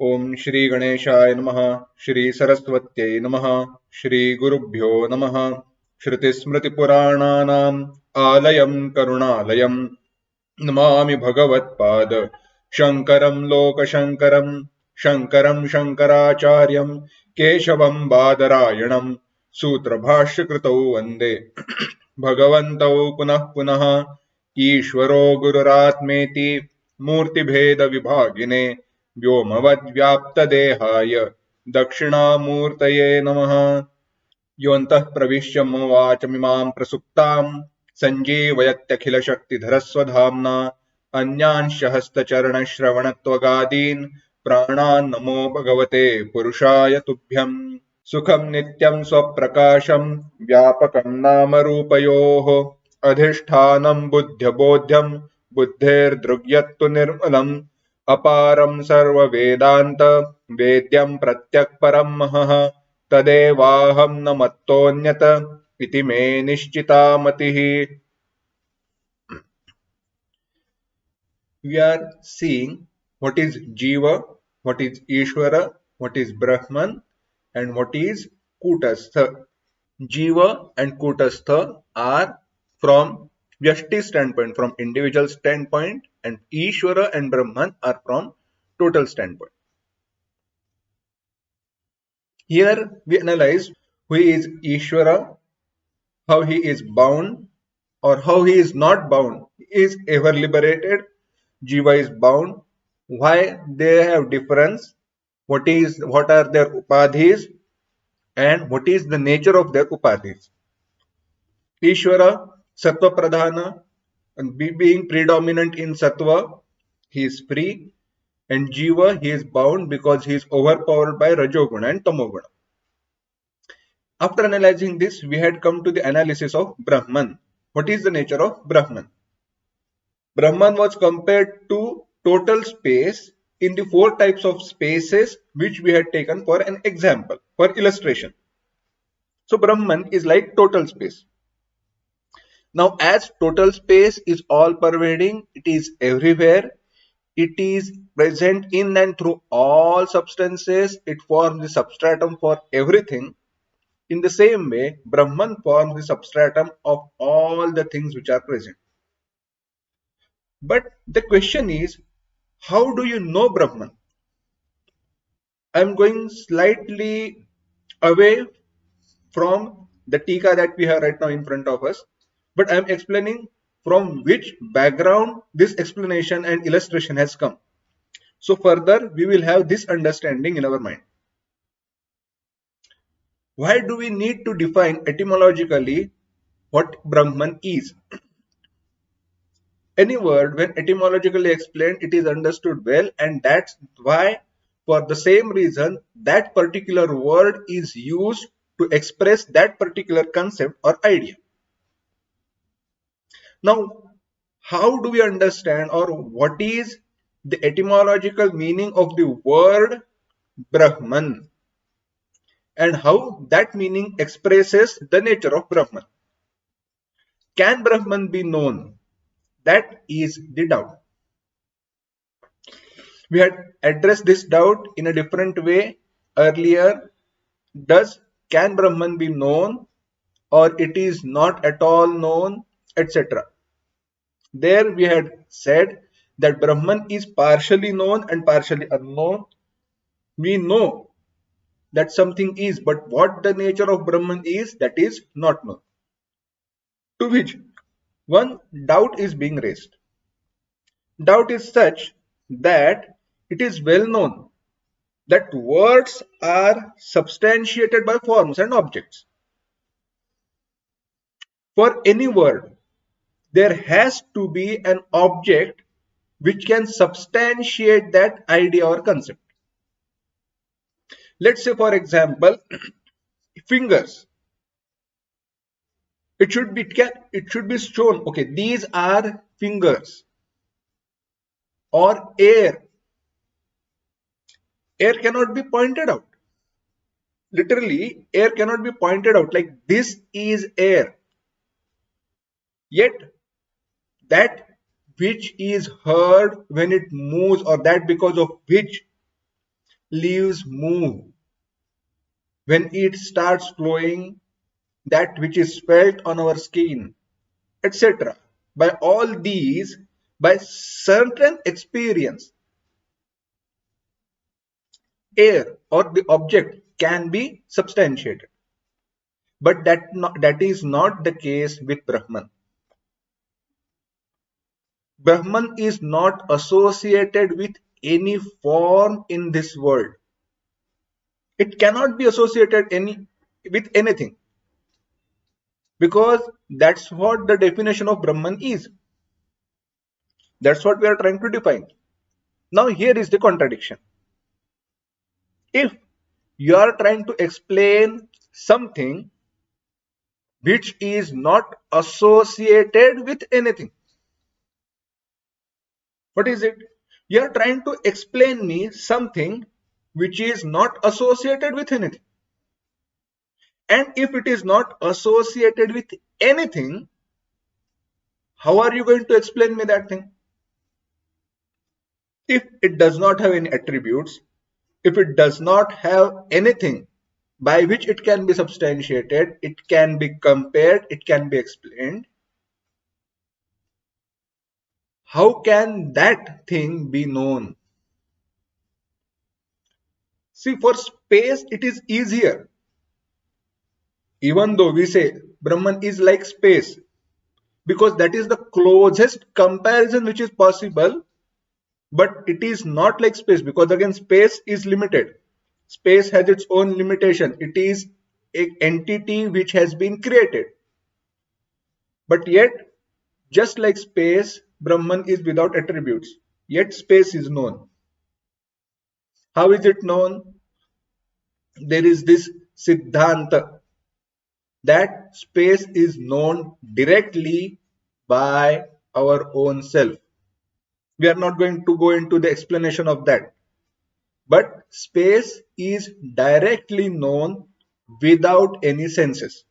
ओम श्री गणेशाय नमः। श्री सरस्वत्यै नमः। श्री गुरुभ्यो नमः। श्रुतिस्मृतिपुराणानाम् आलयं करुणालयं नमामि भगवत्पाद शङ्करं लोकशङ्करं शङ्करं शङ्कराचार्यं केशवं बादरायणं सूत्रभाष्यकृतौ वन्दे भगवन्तौ पुनः पुनः ईश्वरो गुरुरात्मेति मूर्तिभेदविभागिने व्योमवद्व्याप्तदेहाय दक्षिणामूर्तये नमः। योऽन्तः प्रविश्य मम वाचमिमां प्रसुप्तां सञ्जीवयत्यखिलशक्तिधरस्वधाम्ना अन्यांश्च हस्तचरणश्रवणत्वगादीन् प्राणान् नमो भगवते पुरुषाय तुभ्यम्। सुखं नित्यं स्वप्रकाशं व्यापकं नामरूपयोः अधिष्ठानं बुद्ध्यबोध्यं बुद्धेर्दृग्यत्तु निर्मलम् अपारं सर्ववेदान्त वेद्यं प्रत्यक्परं महः तदेवाहं न मत्तोऽन्यत इति मे निश्चिता मतिः। We are seeing what is Jiva, what is Ishwara, what is Brahman, and what is Kutastha. Jiva and Kutastha are from Vyashti standpoint, from individual standpoint, and Ishwara and Brahman are from total standpoint. Here we analyze who is Ishwara, how he is bound or how he is not bound. He is ever liberated. Jiva is bound. Why they have difference? What are their upadhis and what is the nature of their upadhis? Ishwara, Sattva Pradhana, and being predominant in Sattva, he is free. And Jiva, he is bound because he is overpowered by Rajoguna and Tamoguna. After analyzing this, we had come to the analysis of Brahman. What is the nature of Brahman? Brahman was compared to total space in the four types of spaces which we had taken for an example, for illustration. So Brahman is like total space. Now, as total space is all pervading, it is everywhere, it is present in and through all substances, it forms the substratum for everything. In the same way, Brahman forms the substratum of all the things which are present. But the question is, how do you know Brahman? I am going slightly away from the Tika that we have right now in front of us, but I am explaining from which background this explanation and illustration has come. So further, we will have this understanding in our mind. Why do we need to define etymologically what Brahman is? Any word, when etymologically explained, it is understood well, and that's why, for the same reason, that particular word is used to express that particular concept or idea. Now, how do we understand, or what is the etymological meaning of the word Brahman, and how that meaning expresses the nature of Brahman? Can Brahman be known? That is the doubt. We had addressed this doubt in a different way earlier. Can Brahman be known, or it is not at all known, etc. There we had said that Brahman is partially known and partially unknown. We know that something is, but what the nature of Brahman is, that is not known. To which one doubt is being raised. Doubt is such that it is well known that words are substantiated by forms and objects. For any word, there has to be an object which can substantiate that idea or concept. Let's say, for example, fingers. It should be shown, okay, these are fingers. Or air. Air cannot be pointed out. Literally, air cannot be pointed out like this is air. Yet, that which is heard when it moves, or that because of which leaves move, when it starts flowing, that which is felt on our skin, etc. By all these, by certain experience, air or the object can be substantiated. But that is not the case with Brahman. Brahman is not associated with any form in this world. It cannot be associated with anything, because that's what the definition of Brahman is. That's what we are trying to define. Now here is the contradiction. If you are trying to explain something which is not associated with anything, what is it? You are trying to explain me something which is not associated with anything. And if it is not associated with anything, how are you going to explain me that thing? If it does not have any attributes, if it does not have anything by which it can be substantiated, it can be compared, it can be explained, how can that thing be known? See, for space, it is easier. Even though we say Brahman is like space, because that is the closest comparison which is possible, but it is not like space, because again, space is limited. Space has its own limitation. It is an entity which has been created. But yet, just like space, Brahman is without attributes. Yet space is known. How is it known? There is this Siddhanta that space is known directly by our own self. We are not going to go into the explanation of that. But space is directly known without any senses.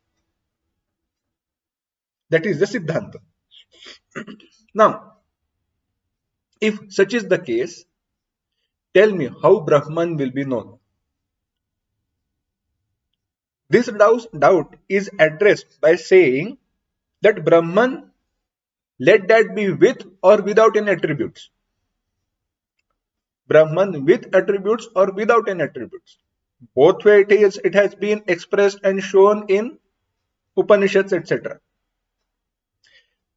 That is the Siddhanta. Now, if such is the case, tell me how Brahman will be known. This doubt is addressed by saying that Brahman, let that be with or without any attributes. Brahman with attributes or without any attributes. Both way it has been expressed and shown in Upanishads, etc.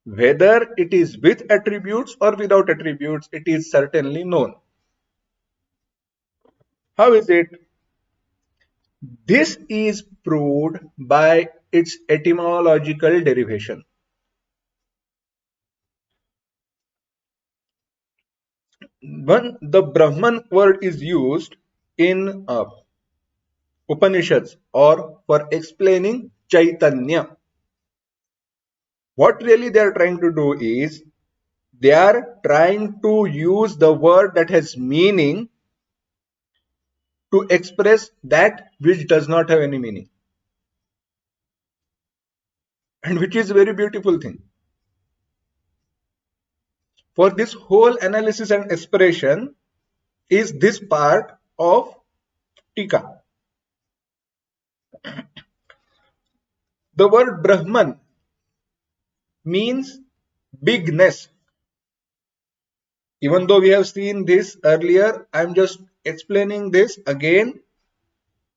Whether it is with attributes or without attributes, it is certainly known. How is it? This is proved by its etymological derivation. When the Brahman word is used in Upanishads or for explaining Chaitanya, what really they are trying to do is they are trying to use the word that has meaning to express that which does not have any meaning, and which is a very beautiful thing. For this whole analysis and expression is this part of Tika. The word Brahman means bigness. Even though we have seen this earlier, I am just explaining this again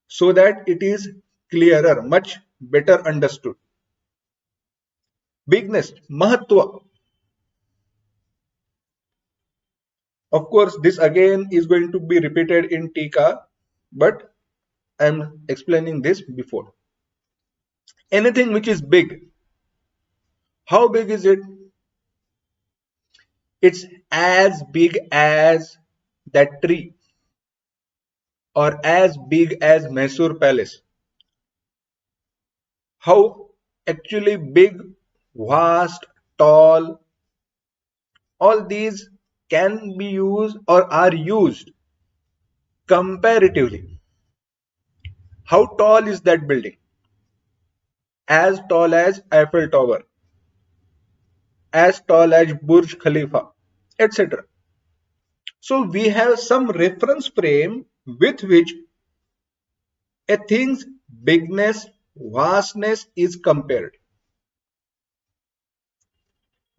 so that it is clearer, much better understood. Bigness, Mahatva. Of course, this again is going to be repeated in Tika, but I am explaining this before. Anything which is big, how big is it? It's as big as that tree, or as big as Mysore Palace. How actually big, vast, tall, all these can be used or are used comparatively. How tall is that building? As tall as Eiffel Tower, as tall as Burj Khalifa, etc. So we have some reference frame with which a thing's bigness, vastness is compared.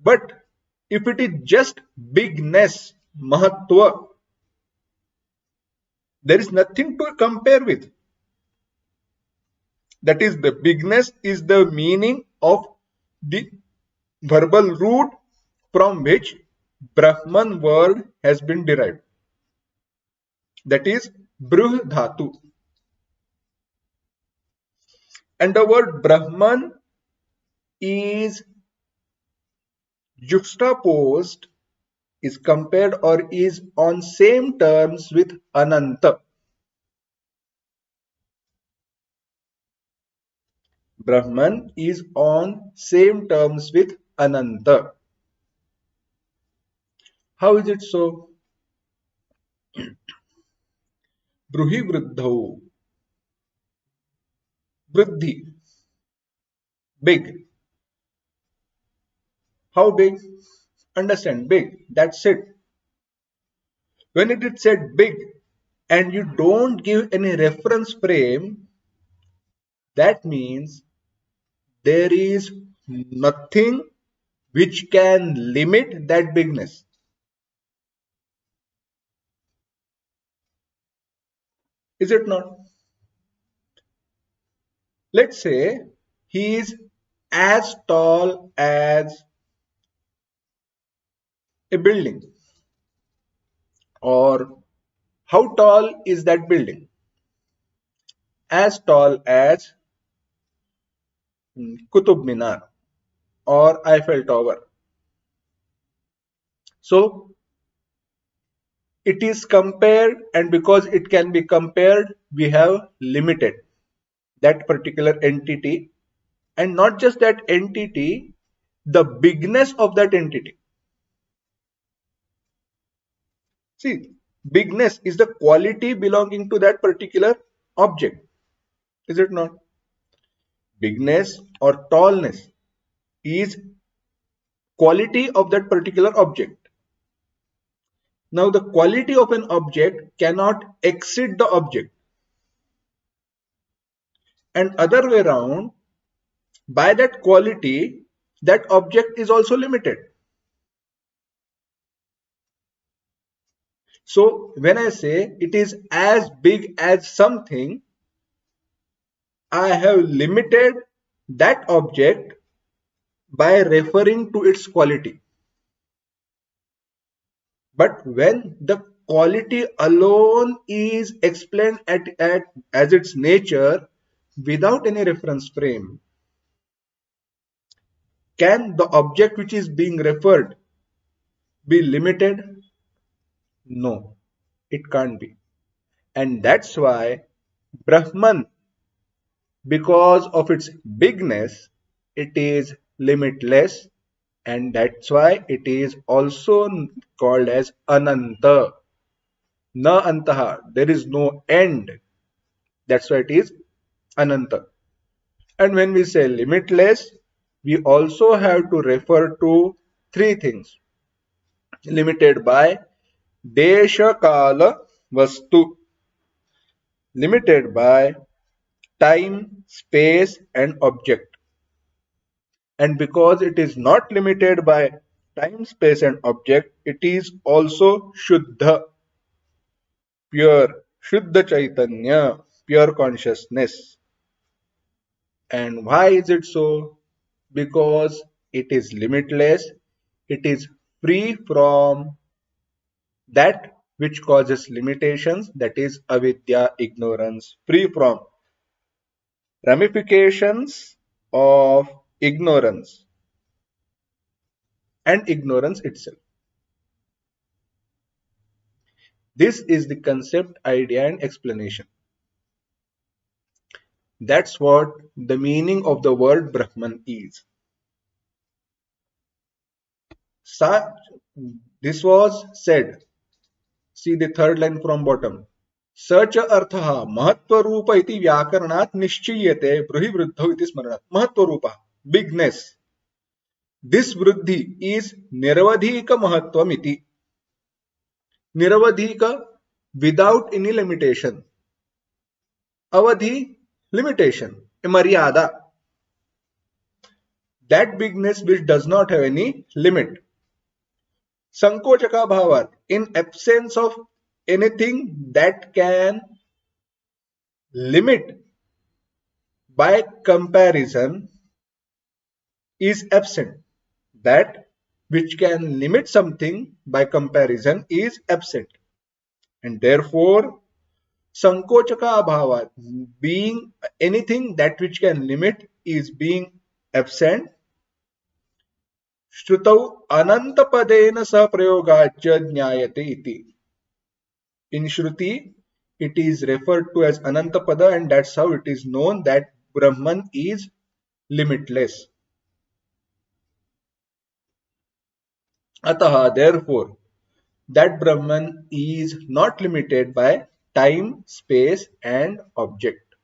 But if it is just bigness, mahatva, there is nothing to compare with. That is, the bigness is the meaning of the verbal root from which Brahman word has been derived. That is Bruh Dhatu. And the word Brahman is juxtaposed, is compared or is on same terms with Ananta. Brahman is on same terms with Ananta. How is it so? Bruhi Vruddhau. Vruddhi. Big. How big? Understand, big. That's it. When it is said big and you don't give any reference frame, that means there is nothing which can limit that bigness. Is it not? Let's say he is as tall as a building. Or how tall is that building? As tall as Qutub Minar or Eiffel Tower. So it is compared, and because it can be compared, we have limited that particular entity, and not just that entity, the bigness of that entity. See, bigness is the quality belonging to that particular object, is it not? Bigness or tallness is quality of that particular object. Now the quality of an object cannot exceed the object, and other way around, by that quality, that object is also limited. So when I say it is as big as something, I have limited that object by referring to its quality. But when the quality alone is explained as its nature without any reference frame, can the object which is being referred be limited? No, it can't be. And that's why Brahman, because of its bigness, it is limitless, and that's why it is also called as Ananta. Na Antaha, there is no end. That's why it is Ananta. And when we say limitless, we also have to refer to three things: limited by Desha Kala Vastu, limited by time, space, and object. And because it is not limited by time, space, and object, it is also Shuddha, pure, Shuddha Chaitanya, pure consciousness. And why is it so? Because it is limitless, it is free from that which causes limitations, that is avidya, ignorance, free from ramifications of ignorance and ignorance itself. This is the concept, idea, and explanation. That's what the meaning of the word Brahman is. Sa- this was said. See the third line from bottom. स च अर्थः महत्वरूप इति व्याकरणात् निश्चीयते ब्रूहि वृद्धौ इति स्मरणात्. महत्वरूपः, bigness. This वृद्धि is निरवधिक महत्वम् इति. निरवधिक, without any limitation. Avadhi, limitation, a maryada. That bigness which does not have any limit. Sankochaka bhavat, in absence of anything that can limit by comparison, is absent. That which can limit something by comparison is absent. And therefore, Sankochaka abhavat, being anything that which can limit is being absent. Shrutau anantapadena sah prayogacha jnayate iti. In Shruti, it is referred to as Anantapada, and that's how it is known that Brahman is limitless. Ataha, therefore, that Brahman is not limited by time, space, and object.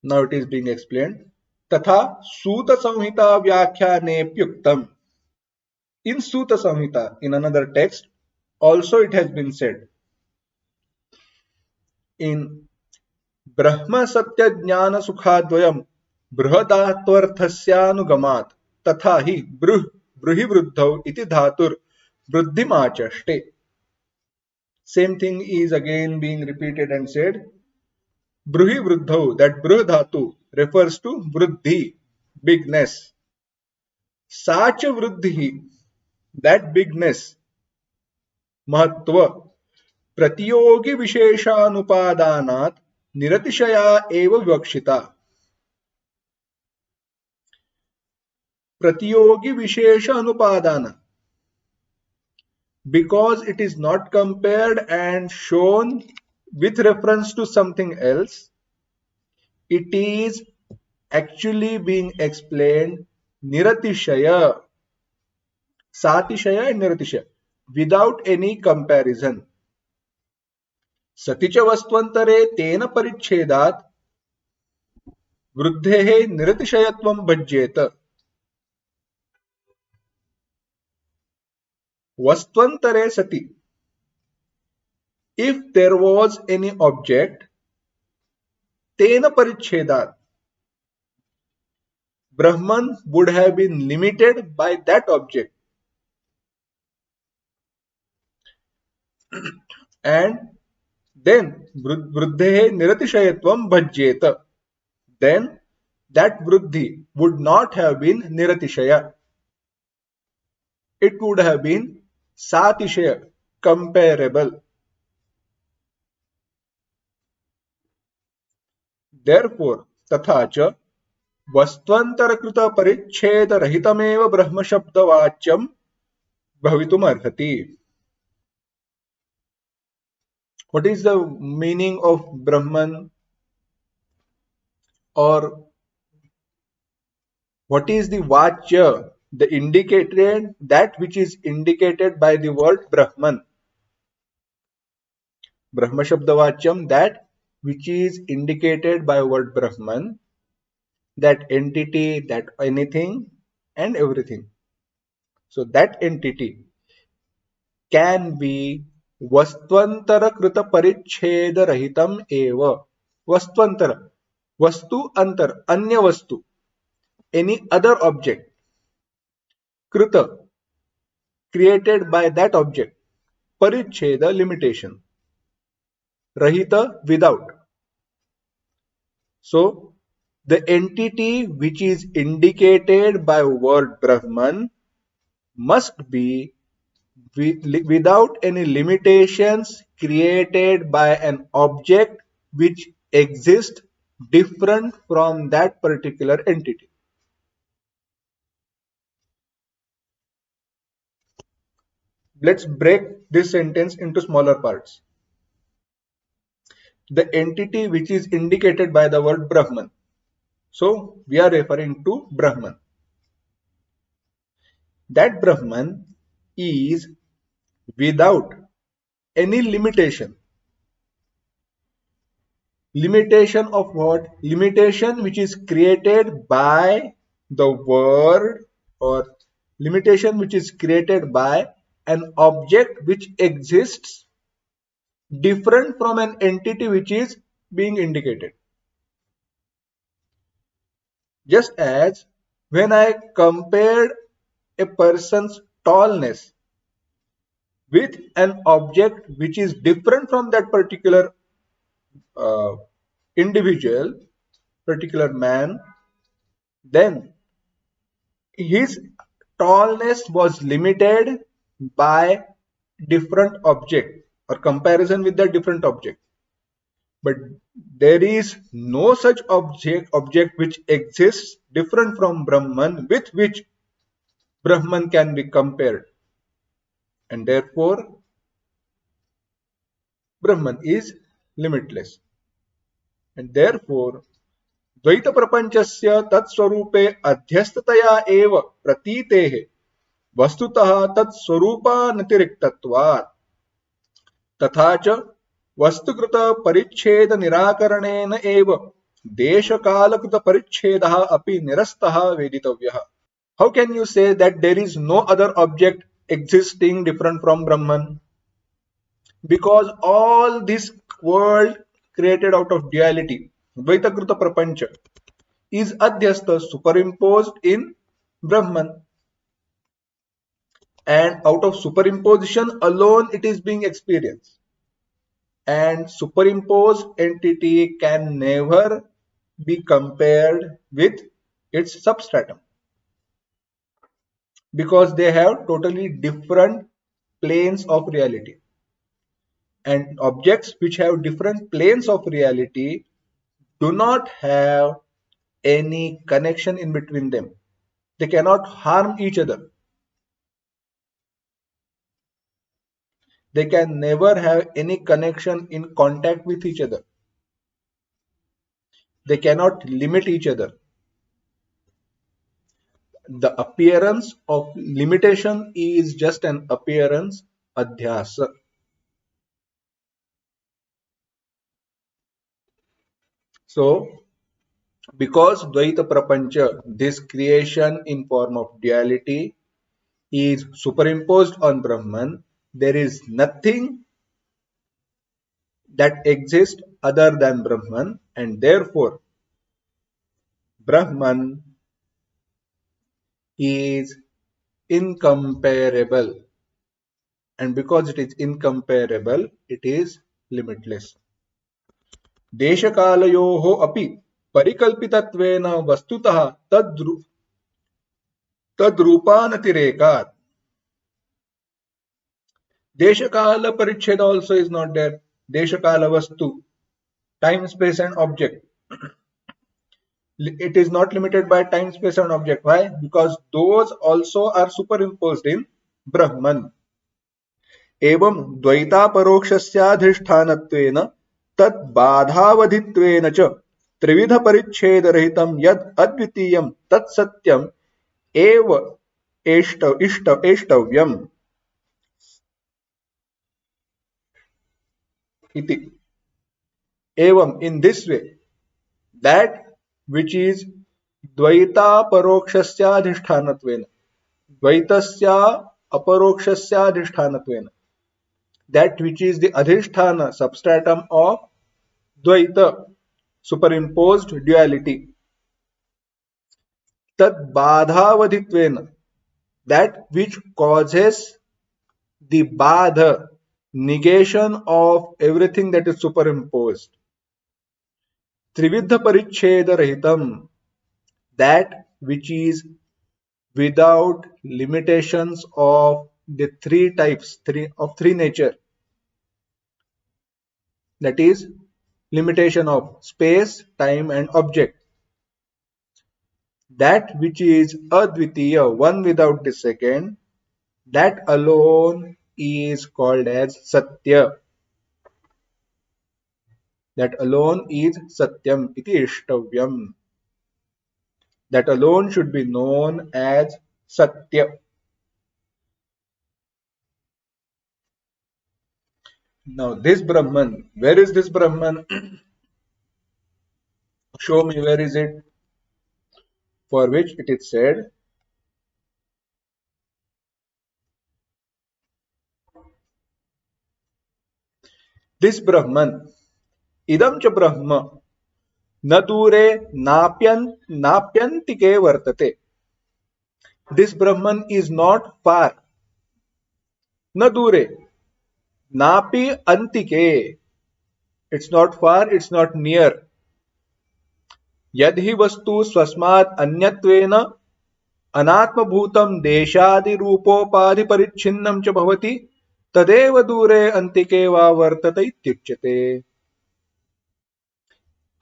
Now it is being explained. Tatha Suta Samhita Vyakhyane Pyuktam. In Suta Samhita, in another text, also it has been said in Brahma Satya Jnana Sukhadvayam Brihadattvarthasyanugamat Tatha hi Bruhi Vruddhau iti Dhatur Vruddhimachaste. Same thing is again being repeated and said. Bruhi Vruddhau, that Bruh Dhatu refers to Vruddhi, bigness. Sacha Vruddhi, that bigness, Mahatva, Pratiyogi Visheshanupadanat Niratishaya eva Vakshita. Pratiyogi Vishesha Anupadana. Because it is not compared and shown with reference to something else, it is actually being explained Niratishaya, Satishaya and Niratishaya, without any comparison. Saticha Vastvantare Tena Parichedat Vruddhehe Niratishayatvam Bhajyeta. Vastvantare Sati. If there was any object, Tena Parichedat, Brahman would have been limited by that object. And then Vruddhehe Niratishayatvam Bhajyeta. Then that Vruddhi would not have been Niratishaya. It would have been Satishaya, comparable. Therefore, Tathacha Vastvantarakrita Paricheda Rahitameva Brahma Shabdavacham Bhavitum Arhati. What is the meaning of Brahman, or what is the Vachya, the indicated, that which is indicated by the word Brahman? Brahma Shabdavachyam, that which is indicated by word Brahman, that entity, that anything and everything. So that entity can be Vastvantara Krita Paricheda Rahitam Eva. Vastvantara, Vastu Antar, Anya Vastu, any other object. Krita, created by that object. Paricheda, limitation. Rahita, without. So, the entity which is indicated by word Brahman must be without any limitations, created by an object which exists different from that particular entity. Let's break this sentence into smaller parts. The entity which is indicated by the word Brahman. So, we are referring to Brahman. That Brahman is without any limitation. Limitation of what? Limitation which is created by the word, or limitation which is created by an object which exists different from an entity which is being indicated. Just as when I compared a person's tallness with an object which is different from that particular uh, individual, particular man, then his tallness was limited by different object or comparison with the different object. But there is no such object which exists different from Brahman with which Brahman can be compared, and therefore Brahman is limitless. And therefore द्वैतप्रपञ्चस्य तत्स्वरूपे अध्यस्ततया एव प्रतीतेः वस्तुतः तत्स्वरूपानतिरिक्तत्वात् तथा च वस्तुकृतपरिच्छेदनिराकरणेन एव देशकालकृतपरिच्छेदः अपि निरस्तः वेदितव्यः. How can you say that there is no other object existing different from Brahman? Because all this world created out of duality, Dvaitakrita Prapancha, is adhyasta, superimposed in Brahman, and out of superimposition alone it is being experienced, and superimposed entity can never be compared with its substratum because they have totally different planes of reality, and objects which have different planes of reality do not have any connection in between them. They cannot harm each other. They can never have any connection in contact with each other. They cannot limit each other. The appearance of limitation is just an appearance, adhyasa. So, because Dvaita Prapancha, this creation in form of duality, is superimposed on Brahman, there is nothing that exists other than Brahman, and therefore Brahman is incomparable, and because it is incomparable, it is limitless. देशकालयोः अपि परिकल्पितत्वेन वस्तुतः तद्रूपानतिरेकात्. Deshakala Pariched also is not there. Deshakala Vastu, time, space, and object. It is not limited by time, space, and object. Why? Because those also are superimposed in Brahman. एवं द्वैतापरोक्षस्याधिष्ठानत्वेन तद्बाधावधित्वेन च त्रिविधपरिच्छेदरहितं यद् अद्वितीयं तत्सत्यम् एव एष्टव्यम् इति. Evam, in this way, that which is द्वैतापरोक्षस्य अधिष्ठानत्वेन, द्वैतस्य अपरोक्षस्य अधिष्ठानत्वेन, that which is the adhisthana substratum of Dvaita, superimposed duality, tad badhavaditvena, that which causes the badha, negation of everything that is superimposed, trividha paricheda rahitam, that which is without limitations of the three types, three nature, that is limitation of space, time, and object, that which is advitiya, one without the second, that alone is called as satya. That alone is satyam iti ishtavyam. That alone should be known as satya. Now this Brahman, where is this Brahman? Show me where is it, for which it is said, this Brahman, idam cha Brahma, न दूरे नाप्यंतिके वर्तते. This Brahman is not far. न दूरे नापि अंतिके. It's not far, it's not near. यदि वस्तु स्वस्मात् अन्यत्वेन अनात्मभूतं देशादि रूपोपाधि परिच्छिन्नं च भवति तदेव दूरे अंतिके वा वर्तते इत्युच्यते.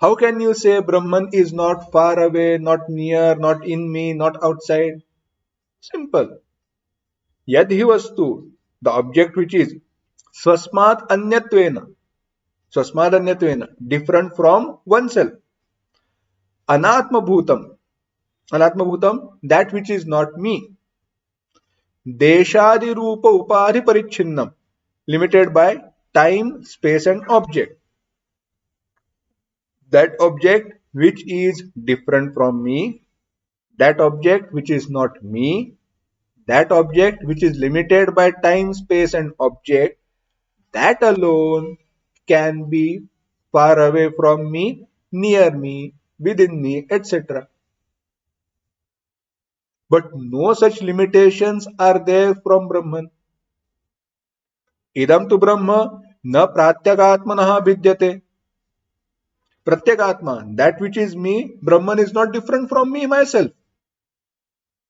How can you say Brahman is not far away, not near, not in me, not outside? Simple. Yadhi vastu, the object which is swasmat anyatvena, different from oneself. Anatma bhutam, that which is not me. Deshadi rupa upadhi parichinnam, limited by time, space and object. That object which is different from me, that object which is not me, that object which is limited by time, space and object, that alone can be far away from me, near me, within me, etc. But no such limitations are there from Brahman. Idam tu Brahma na pratyakatmanah vidyate. Pratyakatma, that which is me, Brahman is not different from me, myself.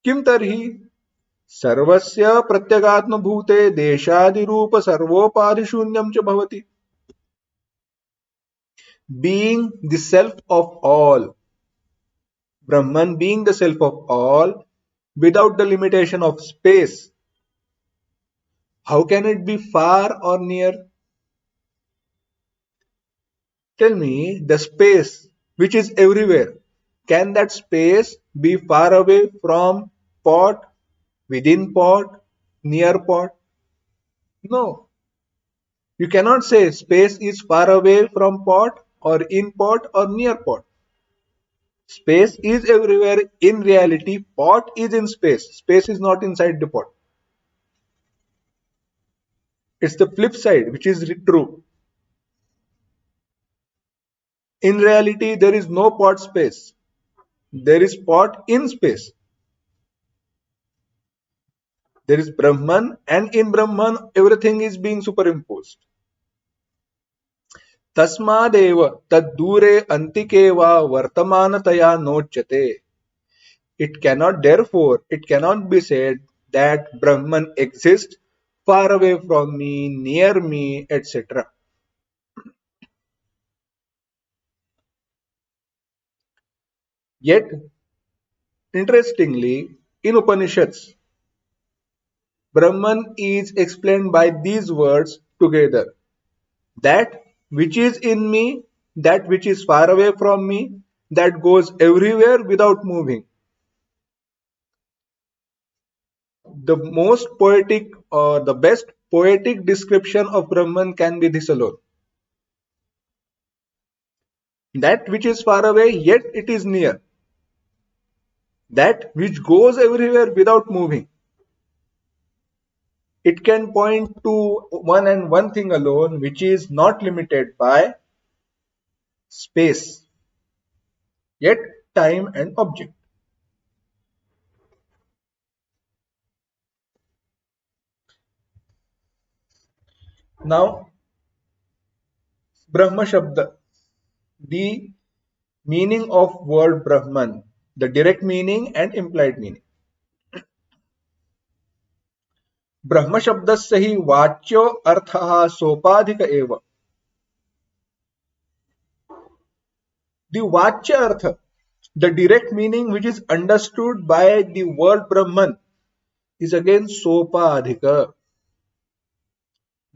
Kim tarhi? सर्वस्य प्रत्यगात्मभूते देशादिरूप सर्वोपाधि शून्यम च भवति. Being the self of all, Brahman being the self of all, without the limitation of space, how can it be far or near? Tell me, the space which is everywhere, can that space be far away from pot, within pot, near pot? No. You cannot say space is far away from pot or in pot or near pot. Space is everywhere. In reality, pot is in space. Space is not inside the pot. It's the flip side, which is true. In reality, there is no pot space. There is pot in space. There is Brahman, and in Brahman, everything is being superimposed. Tasmadev taddure antike va vartamanataya nochyate. Therefore, it cannot be said that Brahman exists far away from me, near me, etc. Yet, interestingly, in Upanishads, Brahman is explained by these words together. That which is in me, that which is far away from me, that goes everywhere without moving. The most poetic or the best poetic description of Brahman can be this alone. That which is far away, yet it is near. That which goes everywhere without moving. It can point to one and one thing alone, which is not limited by space, yet time and object. Now, Brahma Shabda, the meaning of word Brahman, the direct meaning and implied meaning. ब्रह्म शब्दस्य हि वाच्यो अर्थः सोपाधिक एव. The vachya artha, the direct meaning which is understood by the word Brahman, is again sopadhika,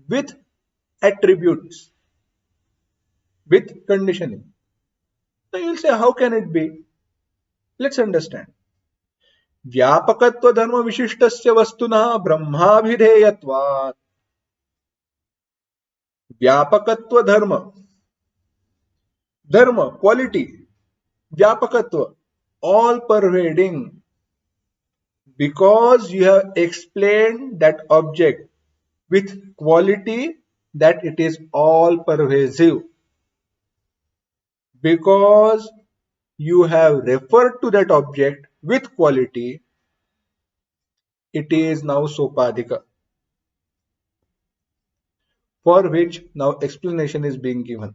with attributes, with conditioning. So you'll say, how can it be? Let's understand. व्यापकत्व धर्म विशिष्टस्य वस्तुनः ब्रह्माभिधेयत्वात्. व्यापकत्व धर्म, quality, Vyapakatva, all pervading, because you have explained that object with quality that it is all pervasive, because you have referred to that object with quality, it is now sopadhika, for which now explanation is being given.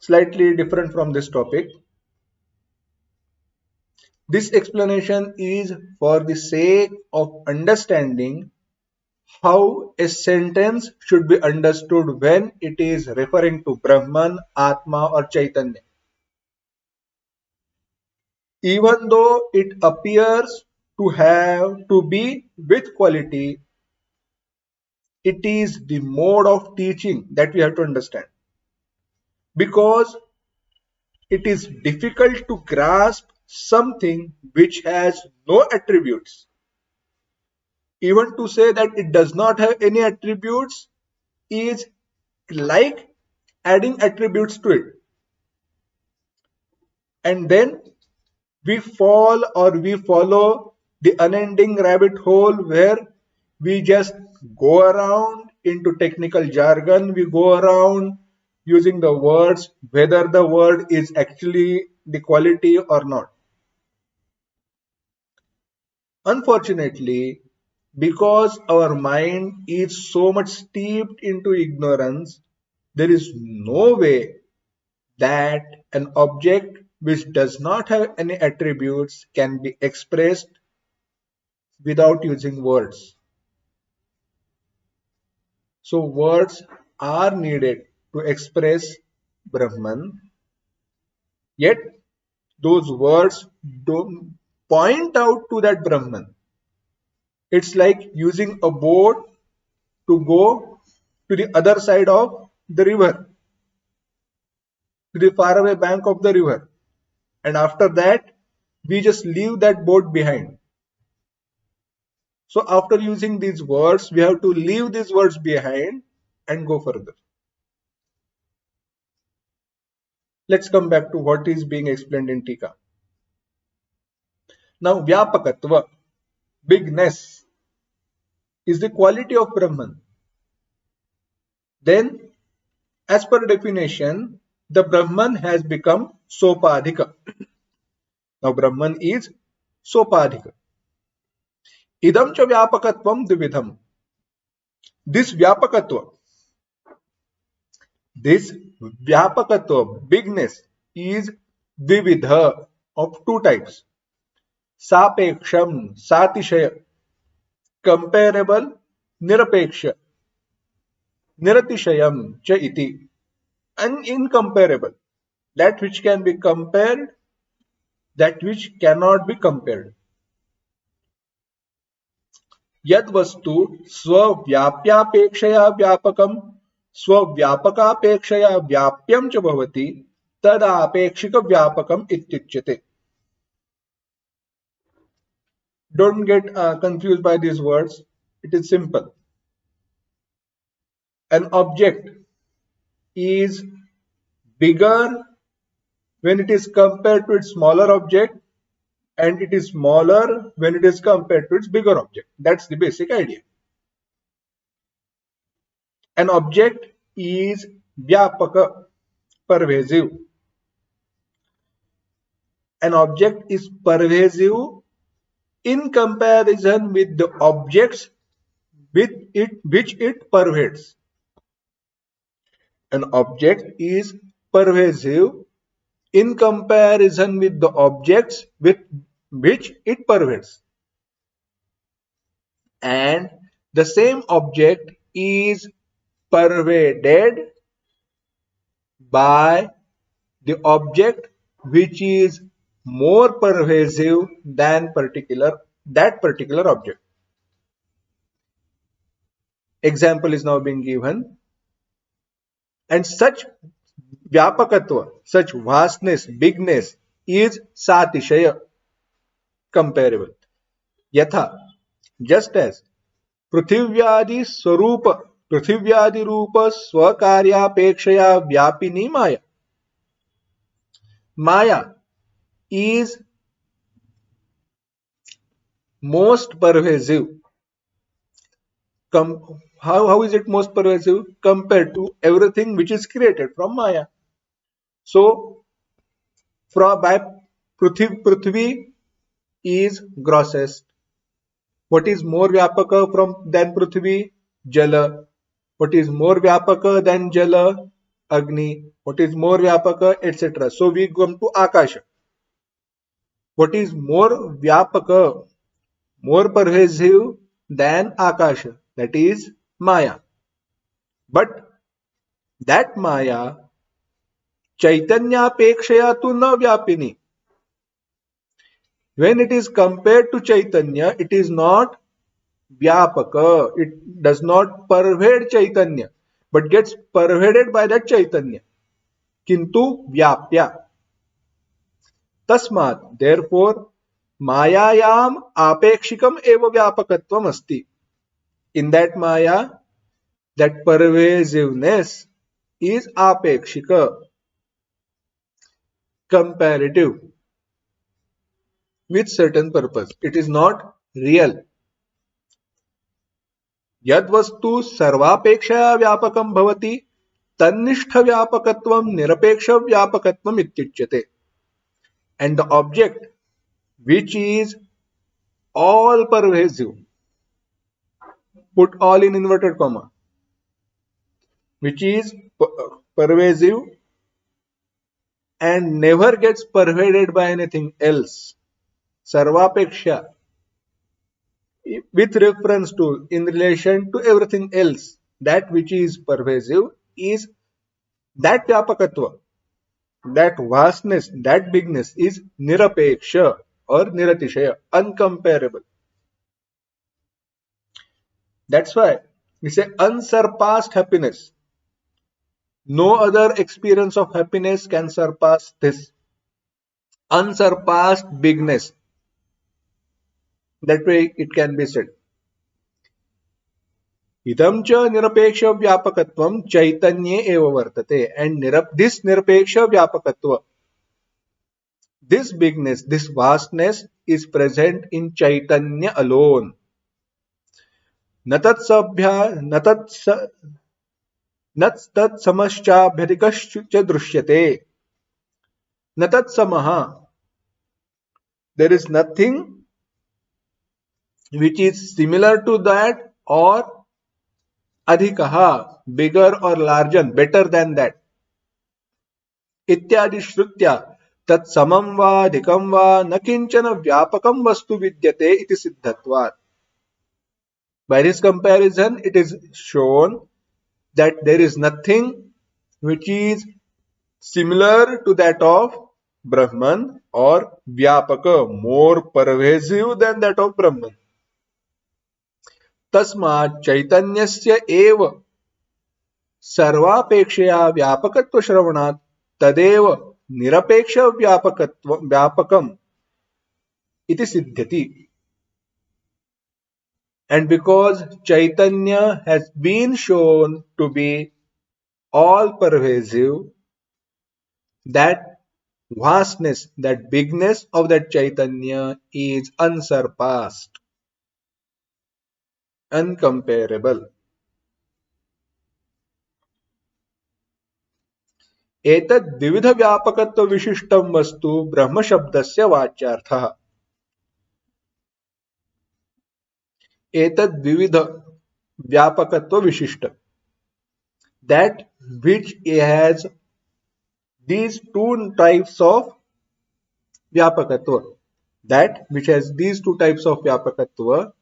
Slightly different from this topic. This explanation is for the sake of understanding how a sentence should be understood when it is referring to Brahman, Atma or Chaitanya. Even though it appears to have to be with quality, it is the mode of teaching that we have to understand. Because it is difficult to grasp something which has no attributes. Even to say that it does not have any attributes is like adding attributes to it. And then we fall or we follow the unending rabbit hole where we just go around into technical jargon, we go around using the words, whether the word is actually the quality or not. Unfortunately, because our mind is so much steeped into ignorance, there is no way that an object which does not have any attributes can be expressed without using words. So words are needed to express Brahman, yet those words don't point out to that Brahman. It's like using a boat to go to the other side of the river, to the faraway bank of the river. And after that, we just leave that boat behind. So after using these words, we have to leave these words behind and go further. Let's come back to what is being explained in Tika. Now, Vyapakatva, bigness, is the quality of Brahman. Then, as per definition, the Brahman has become Sopadhika. Now, Brahman is Sopadhika. Idam cha Vyapakatvam Dvidham. This Vyapakatva, this Vyapakatva, bigness, is Dvividha of two types. Sapeksham, Satishaya, comparable, Nirapeksha, Niratishayam, Cha iti, incomparable, that which can be compared, that which cannot be compared. Yad vastu swavyapyapeksaya vyapakam swavyapakapekshaya vyapyam cha bhavati tadapekshika vyapakam ityuchyate. Don't get confused by these words. It is simple. An object is bigger when it is compared to its smaller object, and it is smaller when it is compared to its bigger object. That's the basic idea. An object is vyapaka, pervasive. An object is pervasive in comparison with the objects which it pervades. An object is pervasive in comparison with the objects with which it pervades. And the same object is pervaded by the object which is more pervasive than that particular object. Example is now being given. And such vyapakatva, such vastness, bigness is satishaya, comparable. Yatha, just as prithvyadi swarupa पृथिव्यादिरूप स्वकार्यापेक्षया व्यापिनी Maya. Maya is most pervasive. How is it most pervasive? Compared to everything which is created from Maya. So, by Prithvi is grossest. What is more Vyapaka than Prithvi? Jala. What is more Vyapaka than Jala? Agni. What is more Vyapaka, etc. So we come to Akasha. What is more Vyapaka, more pervasive than Akasha? That is Maya. But that Maya, Chaitanya-pekshaya tu na vyapini. When it is compared to Chaitanya, it is not Vyapaka. It does not pervade Chaitanya, but gets pervaded by that Chaitanya. Kintu Vyapya. Tasmat, therefore, Mayayam apekshikam eva Vyapakatvam asti. In that Maya, that pervasiveness is apekshika, comparative, with certain purpose. It is not real. यद वस्तु सर्वापेक्षया व्यापकं भवति तन्निष्ठ व्यापकत्वं निरपेक्ष व्यापकत्वम् इत्युच्यते. And the object which is all pervasive, put all in inverted comma, which is pervasive and never gets pervaded by anything else, sarvapeksha, with reference to, in relation to everything else, that which is pervasive is that vyapakatva, that vastness, that bigness is nirapeksha or niratishaya, uncomparable. That's why we say unsurpassed happiness. No other experience of happiness can surpass this. Unsurpassed bigness. That way it can be said. Idam cha nirapeksha vyapakatvam chaitanye eva vartate. And this nirapeksha vyapakatva, this bigness, this vastness is present in Chaitanya alone. Natat samascha drishyate. Natat samaha. There is nothing which is similar to that or adhikaha, bigger or larger, better than that. Ityadi shrutya. Tat samam va adhikam va na kinchana vyapakam vastu vidyate iti siddhatvat. By this comparison, it is shown that there is nothing which is similar to that of Brahman or Vyapaka, more pervasive than that of Brahman. Tasmat Chaitanyasya eva sarvapekshaya vyapakatva shravanat tadeva nirapeksha vyapakam iti siddhyati. And because Chaitanya has been shown to be all pervasive, that vastness, that bigness of that Chaitanya is unsurpassed, uncomparable. एतद् द्विविध व्यापकत्व विशिष्टं वस्तु ब्रह्म शब्दस्य वाच्यार्थः. एतद् द्विविध व्यापकत्व विशिष्ट, that which has these two types of vyapakatva, that which has these two types of vyapakatva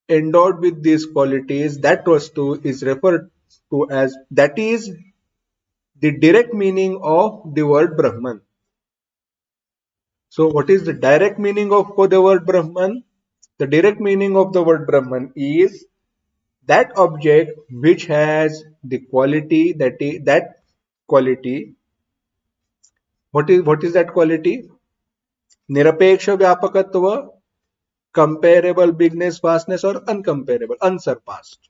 endowed with these qualities, that vastu is referred to as, that is the direct meaning of the word Brahman. So what is the direct meaning of the word Brahman? The direct meaning of the word Brahman is that object which has the quality, that quality. What is that quality? Nirapeksha vyapakatva, comparable bigness, vastness, or uncomparable, unsurpassed.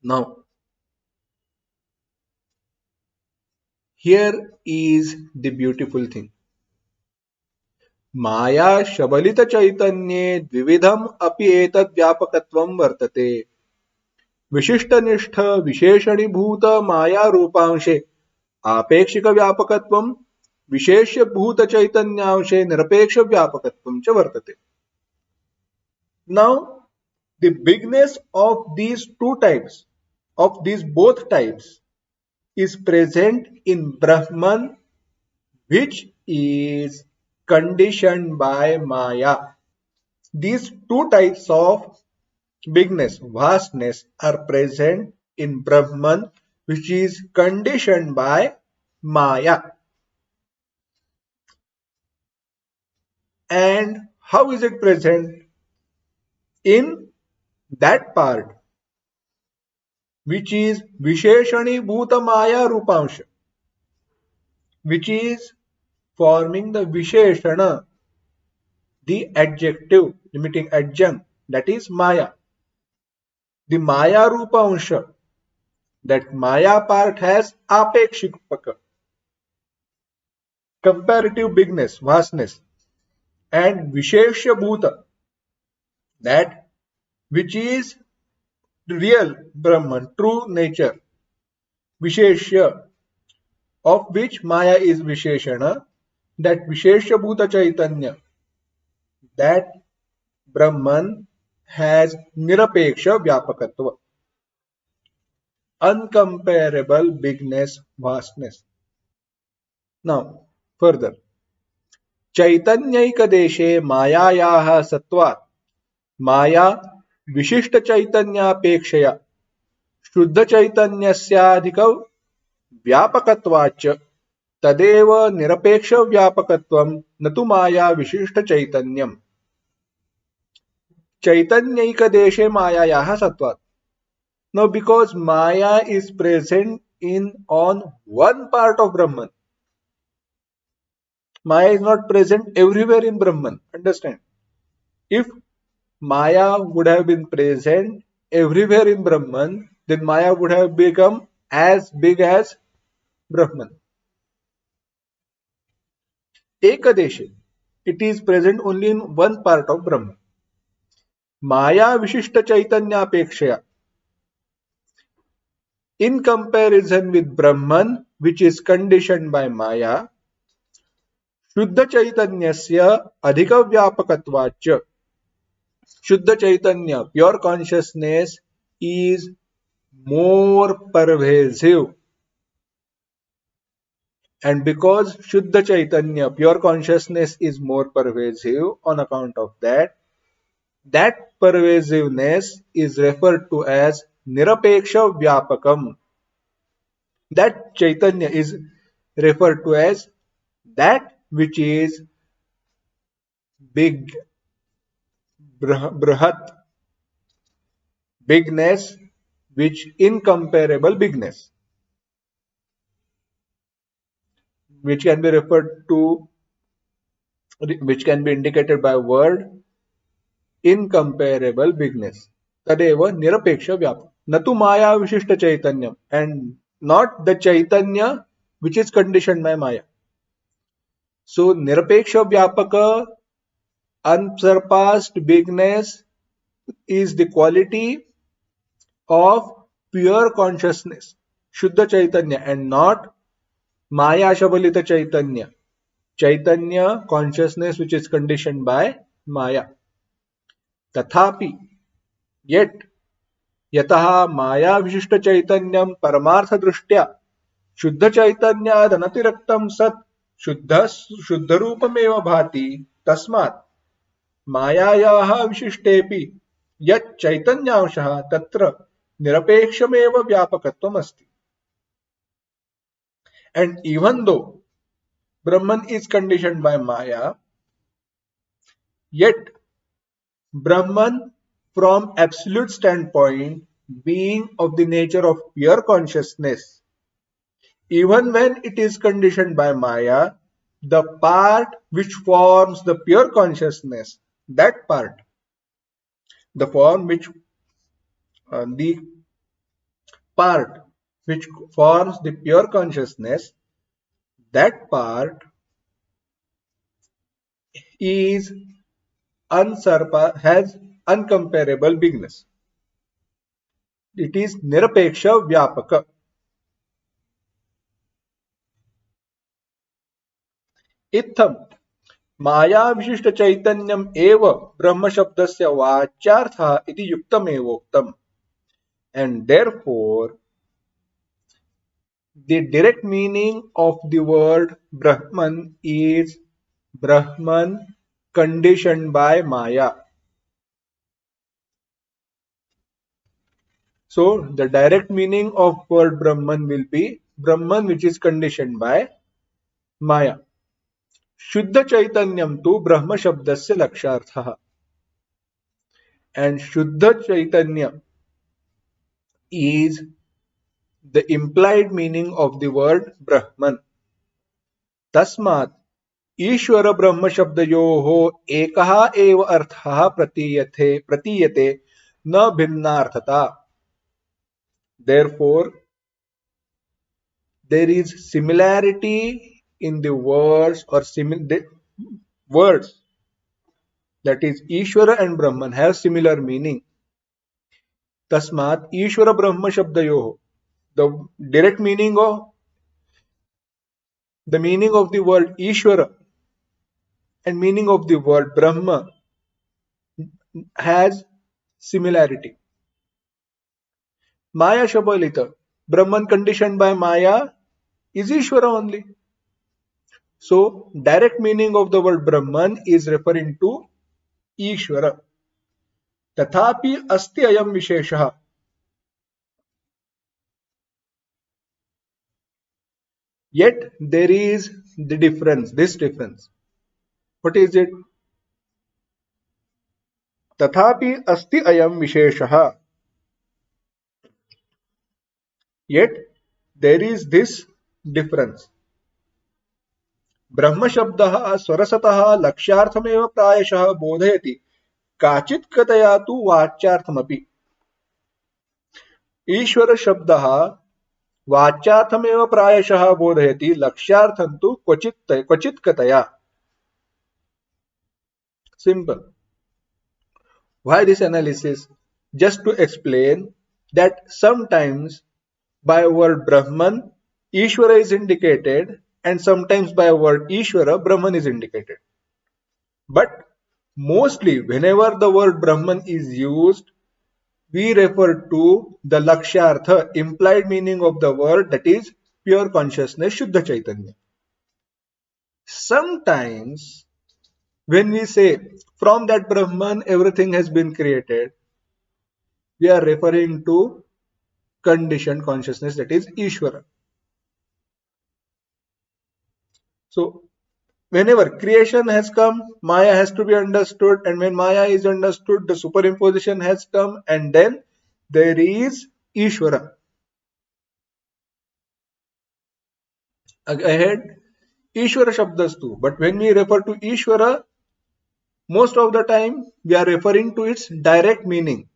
Now, here is the beautiful thing. माया शबलित चैतन्ये द्विविधम अपि एतद् व्यापकत्वं वर्तते विशिष्टनिष्ठ विशेषणीभूत माया रूपांशे आपेक्षिक व्यापकत्वं विशेष्यभूत चैतन्यांशे निरपेक्ष व्यापकत्वं च वर्तते. Now, the bigness of these two types, of these both types, is present in Brahman, which is conditioned by Maya. These two types of bigness, vastness, are present in Brahman, which is conditioned by Maya. And how is it present? In that part which is Visheshani Bhuta Maya Rupansha, which is forming the Visheshana, the adjective, limiting adjunct, that is Maya. The Maya Rupansha, that Maya part has Apekshikpaka, comparative bigness, vastness, and Vishesha Bhuta, that which is real Brahman, true nature, Vishesha, of which Maya is Visheshana, that Vishesha Bhuta Chaitanya, that Brahman has Nirapeksha Vyapakatva, uncomparable bigness, vastness. Now, further, चैतन्यैकदेशे मायायाः सत्त्वात् माया विशिष्टचैतन्यापेक्षया शुद्धचैतन्यस्याधिकव्यापकत्वाच्च तदेव निरपेक्षव्यापकत्वं न तु माया विशिष्टचैतन्यम्. चैतन्यैकदेशे मायायाः सत्त्वात्. Now, because Maya is present on one part of Brahman, Maya is not present everywhere in Brahman. Understand? If Maya would have been present everywhere in Brahman, then Maya would have become as big as Brahman. Ekadeshe, it is present only in one part of Brahman. Maya Vishishta Chaitanya Apekshaya, in comparison with Brahman, which is conditioned by Maya, Shuddha Chaitanyasya Adhika Vyapakatvacha. Shuddha Chaitanya, pure consciousness, is more pervasive. And because Shuddha Chaitanya, pure consciousness, is more pervasive, on account of that, that pervasiveness is referred to as Nirapeksha Vyapakam. That Chaitanya is referred to as that which is big, Brahat, bigness, which incomparable bigness, which can be referred to, which can be indicated by word incomparable bigness. Tadeva nirapeksha vyapa. Natu maya vishishta chaitanyam. And not the chaitanya which is conditioned by maya. So nirapeksha vyapaka, unsurpassed bigness, is the quality of pure consciousness, Shuddha Chaitanya, and not Maya Shabalita Chaitanya. Chaitanya, consciousness which is conditioned by Maya. Tathapi, yet, yataha Maya Vishishta Chaitanyam Paramartha Drushtya Shuddha Chaitanya Danatiraktam Sat Shuddharupameva Bhati Tasmat Mayayaha Vishishtepi Yat Chaitanyamshaha Tatra Nirapekshameva Vyapakatvam Asti. And even though Brahman is conditioned by Maya, yet Brahman, from absolute standpoint, being of the nature of pure consciousness, even when it is conditioned by Maya, the part which forms the pure consciousness, that part, the form which the part which forms the pure consciousness, that part is has uncomparable bigness. It is Nirapeksha Vyapaka. इत्थं माया विशिष्ट चैतन्यम एव ब्रह्म शब्दस्य वाच्यार्थः इति युक्तमेवोक्तम्. And therefore, the direct meaning of the word Brahman is Brahman conditioned by Maya. So, the direct meaning of word Brahman will be Brahman which is conditioned by Maya. Shuddha Chaitanyam tu Brahma Shabdasya Lakshartha. And Shuddha Chaitanya is the implied meaning of the word Brahman. Tasmat ईश्वर ब्रह्म शब्दयोः एकः एव अर्थः प्रतीयते न भिन्नार्थता. Therefore, there is similarity in the words or words, that is Ishwara and Brahman have similar meaning. Tasmat Ishwara Brahma Shabdayoh. The direct meaning of the word Ishwara and meaning of the word Brahma has similarity. Maya Shabalita. Brahman conditioned by Maya is Ishwara only. So, direct meaning of the word Brahman is referring to Ishwara. Tathapi asti ayam visheshah. Yet there is this difference. What is it? Tathapi asti ayam visheshah. Yet there is this difference. ब्रह्म शब्दः स्वरसतः लक्ष्यार्थमेव प्रायशः बोधयति, काचित् कथया तु वाच्यार्थमपि. ईश्वर शब्दः वाच्यार्थमेव प्रायशः बोधयति, लक्ष्यार्थं तु क्वचित् कथया. Simple. Why this analysis? Just to explain that sometimes by word Brahman, Ishwara is indicated, and sometimes by word Ishwara, Brahman is indicated. But mostly, whenever the word Brahman is used, we refer to the Lakshartha, implied meaning of the word, that is pure consciousness, Shuddha Chaitanya. Sometimes, when we say from that Brahman everything has been created, we are referring to conditioned consciousness, that is Ishvara. So, whenever creation has come, Maya has to be understood, and when Maya is understood, the superimposition has come, and then there is Ishvara. Ahead, Ishvara Shabdas too. But when we refer to Ishvara, most of the time we are referring to its direct meaning.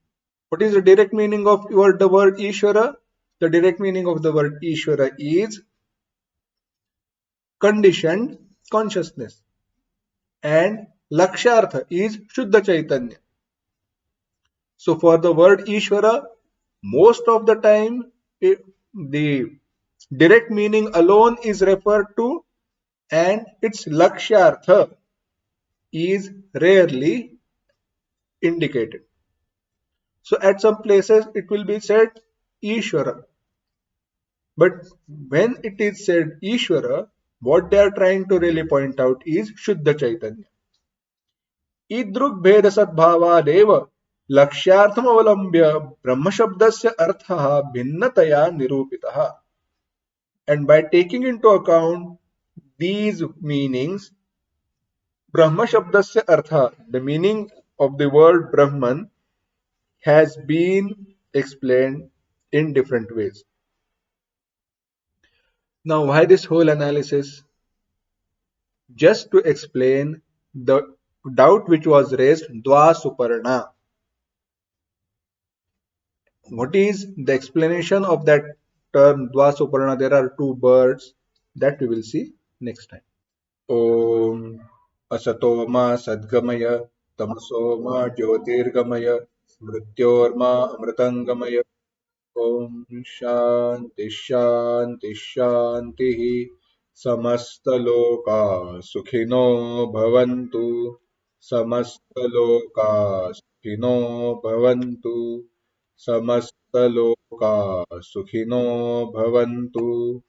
What is the direct meaning of the word Ishvara? The direct meaning of the word Ishvara is conditioned consciousness, and Lakshartha is Shuddha Chaitanya. So for the word Ishvara, most of the time the direct meaning alone is referred to, and its Lakshartha is rarely indicated. So at some places it will be said Ishvara. But when it is said Ishvara, what they are trying to really point out is Shuddha Chaitanya. ईदृग्भेद सद्भावादेव लक्ष्यार्थमवलंब्य ब्रह्मशब्दस्य अर्थः भिन्नतया निरूपितः. And by taking into account these meanings, Brahma Shabdasya Artha, the meaning of the word Brahman, has been explained in different ways. Now, why this whole analysis? Just to explain the doubt which was raised, Dva Suparna. What is the explanation of that term Dvasoparna? There are two birds that we will see next time. Om Asatoma Sadgamaya Tamasoma Jyotirgamaya Mrityorma Amritangamaya Om Shanti Shanti Shanti Samastaloka Sukhino Bhavantu Samastaloka Sukhino Bhavantu Samastaloka Sukhino Bhavantu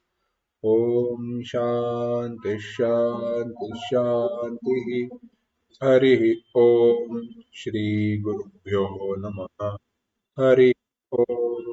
Om Shanti Shanti Shanti Hari Om Shri Gurubhyo Namaha Hari Om